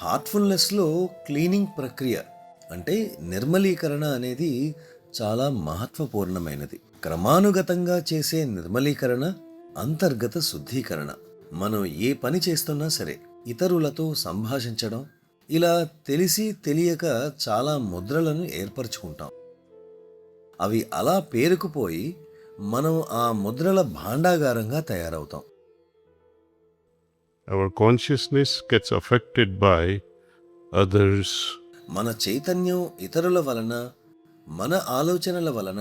హార్ట్ఫుల్నెస్లో cleaning ప్రక్రియ అంటే నిర్మలీకరణ అనేది చాలా మహత్వపూర్ణమైనది. క్రమానుగతంగా చేసే నిర్మలీకరణ అంతర్గత శుద్ధీకరణ. మనం ఏ పని చేస్తున్నా సరే, ఇతరులతో సంభాషించడం, ఇలా తెలిసి తెలియక చాలా ముద్రలను ఏర్పరచుకుంటాం. అవి అలా పేరుకుపోయి మనం ఆ ముద్రల భాండాగారంగా తయారవుతాం. Our consciousness gets affected by others. మన చైతన్యం ఇతరుల వలన, మన ఆలోచనల వలన,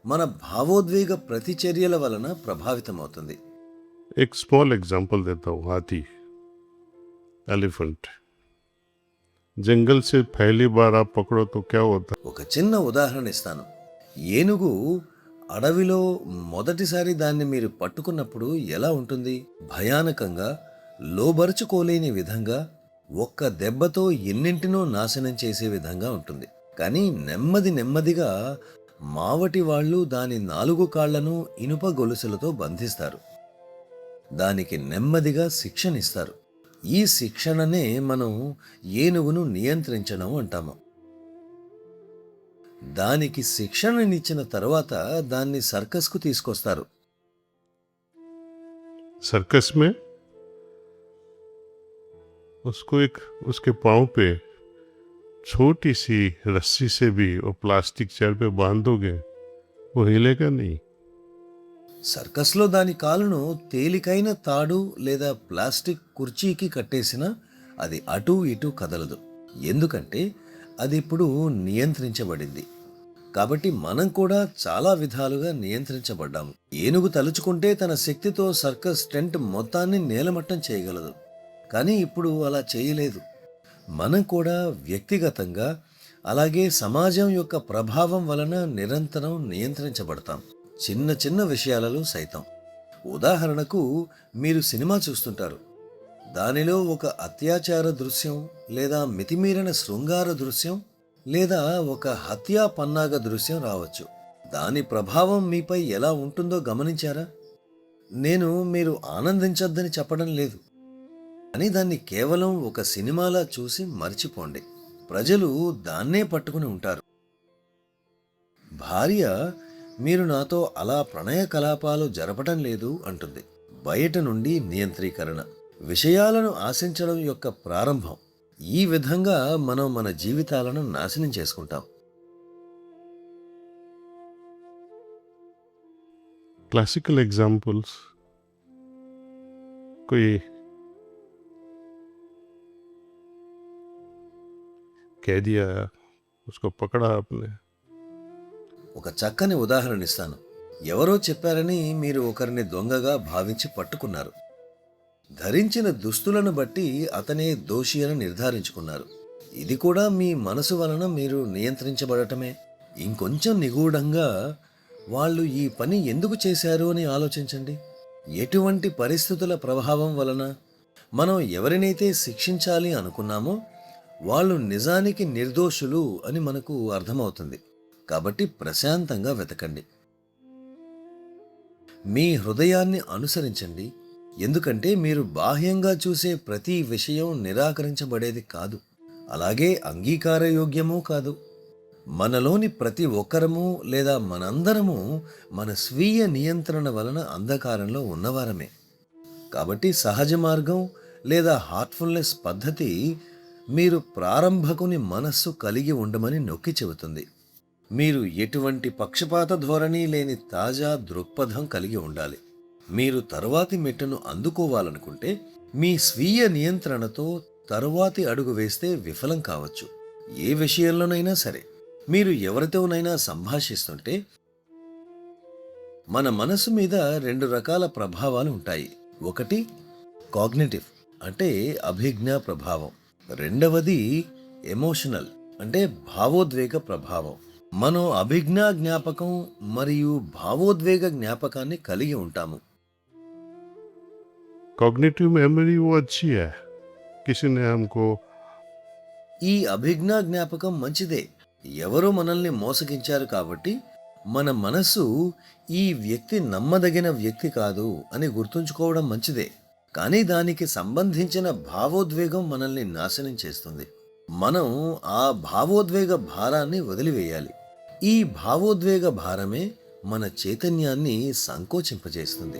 మన భావోద్వేగ ప్రతిచర్యల వలన ప్రభావితమవుతుంది. एक स्मॉल एग्जाम्पल देता हूँ. हाथी, एलिफेंट, जंगल से पहली बार आप पकड़ो तो क्या होता है? ఒక చిన్న ఉదాహరణ ఇస్తాను. ఏనుగు అడవిలో మొదటిసారి దాన్ని మీరు పట్టుకున్నప్పుడు ఎలా ఉంటుంది? భయానకంగా, లోబరుచుకోలేని విధంగా, ఒక్క దెబ్బతో ఎన్నింటినో నాశనం చేసే విధంగా ఉంటుంది. కానీ నెమ్మది నెమ్మదిగా మావటి వాళ్ళు దాని 4 కాళ్లను ఇనుప గొలుసులతో బంధిస్తారు. దానికి నెమ్మదిగా శిక్షణిస్తారు. ఈ శిక్షణనే మనం ఏనుగును నియంత్రించడం అంటాము. దానికి శిక్షణనిచ్చిన తర్వాత దాన్ని సర్కస్కు తీసుకొస్తారు. सर्कस में उसको एक उसके पाँव पे छोटी सी रस्सी से भी और प्लास्टिक चेयर पे बांधोगे वो हिलेगा नहीं. సర్కస్లో దాని కాలును తేలికైన తాడు లేదా ప్లాస్టిక్ కుర్చీకి కట్టేసినా అది అటూ ఇటూ కదలదు. ఎందుకంటే అది ఇప్పుడు నియంత్రించబడింది. కాబట్టి మనం కూడా చాలా విధాలుగా నియంత్రించబడ్డాము. ఏనుగు తలుచుకుంటే తన శక్తితో సర్కస్ టెంట్ మొత్తాన్ని నేలమట్టం చేయగలదు. కానీ ఇప్పుడు అలా చేయలేదు. మనం కూడా వ్యక్తిగతంగా, అలాగే సమాజం యొక్క ప్రభావం వలన నిరంతరం నియంత్రించబడతాం, చిన్న చిన్న విషయాలలో సైతం. ఉదాహరణకు, మీరు సినిమా చూస్తుంటారు. దానిలో ఒక అత్యాచార దృశ్యం, లేదా మితిమీరిన శృంగార దృశ్యం, లేదా ఒక హత్యా పన్నాగ దృశ్యం రావచ్చు. దాని ప్రభావం మీపై ఎలా ఉంటుందో గమనించారా? నేను మీరు ఆనందించొద్దని చెప్పడం లేదు, కానీ దాన్ని కేవలం ఒక సినిమాలా చూసి మర్చిపోండి. ప్రజలు దాన్నే పట్టుకుని ఉంటారు. భార్య, మీరు నాతో అలా ప్రణయ కలాపాలు జరపటం లేదు అంటుంది. బయట నుండి నియంత్రీకరణ, విషయాలను ఆశించడం యొక్క ప్రారంభం. ఈ విధంగా మనం మన జీవితాలను నాశనం చేసుకుంటాం. क्लासिकल एग्जाम्पल्स, कोई कैदी आया, उसको पकड़ा आपने, ఒక చక్కని ఉదాహరణ ఇస్తాను. ఎవరో చెప్పారని మీరు ఒకరిని దొంగగా భావించి పట్టుకున్నారు. ధరించిన దుస్తులను బట్టి అతనే దోషి అని నిర్ధారించుకున్నారు. ఇది కూడా మీ మనసు వలన మీరు నియంత్రించబడటమే. ఇంకొంచెం నిగూఢంగా వాళ్ళు ఈ పని ఎందుకు చేశారు అని ఆలోచించండి. ఎటువంటి పరిస్థితుల ప్రభావం వలన? మనం ఎవరినైతే శిక్షించాలి అనుకున్నామో వాళ్ళు నిజానికి నిర్దోషులు అని మనకు అర్థమవుతుంది. కాబట్టి ప్రశాంతంగా వెతకండి. మీ హృదయాన్ని అనుసరించండి. ఎందుకంటే మీరు బాహ్యంగా చూసే ప్రతి విషయం నిరాకరించబడేది కాదు, అలాగే అంగీకారయోగ్యమూ కాదు. మనలోని ప్రతి ఒక్కరము లేదా మనందరము మన స్వీయ నియంత్రణ వలన అంధకారంలో ఉన్నవారమే. కాబట్టి సహజ మార్గం లేదా హార్ట్ఫుల్నెస్ పద్ధతి మీరు ప్రారంభకుని మనస్సు కలిగి ఉండమని నొక్కి చెబుతుంది. మీరు ఎటువంటి పక్షపాత ధోరణి లేని తాజా దృక్పథం కలిగి ఉండాలి. మీరు తరువాతి మెట్టును అందుకోవాలనుకుంటే మీ స్వీయ నియంత్రణతో తరువాతి అడుగు వేస్తే విఫలం కావచ్చు. ఏ విషయంలోనైనా సరే, మీరు ఎవరితోనైనా సంభాషిస్తుంటే మన మనసు మీద 2 రకాల ప్రభావాలు ఉంటాయి. ఒకటి కాగ్నిటివ్ అంటే అభిజ్ఞా ప్రభావం. రెండవది ఎమోషనల్ అంటే భావోద్వేగ ప్రభావం. మనం అభిజ్ఞా జ్ఞాపకం మరియు భావోద్వేగ జ్ఞాపకాన్ని కలిగి ఉంటాము. कॉग्निटिव मेमोरी वो अच्छी है. किसी ने हमको ఈ అభిజ్ఞా జ్ఞాపకం మంచిదే. ఎవరో మనల్ని మోసగించారు కాబట్టి మన మనసు ఈ వ్యక్తి నమ్మదగిన వ్యక్తి కాదు అని గుర్తుంచుకోవడం మంచిదే. కానీ దానికి సంబంధించిన భావోద్వేగం మనల్ని నాశనం చేస్తుంది. మనం ఆ భావోద్వేగ భారాన్ని వదిలివేయాలి. ఈ భావోద్వేగ భారమే మన చైతన్యాన్ని సంకోచింపజేస్తుంది.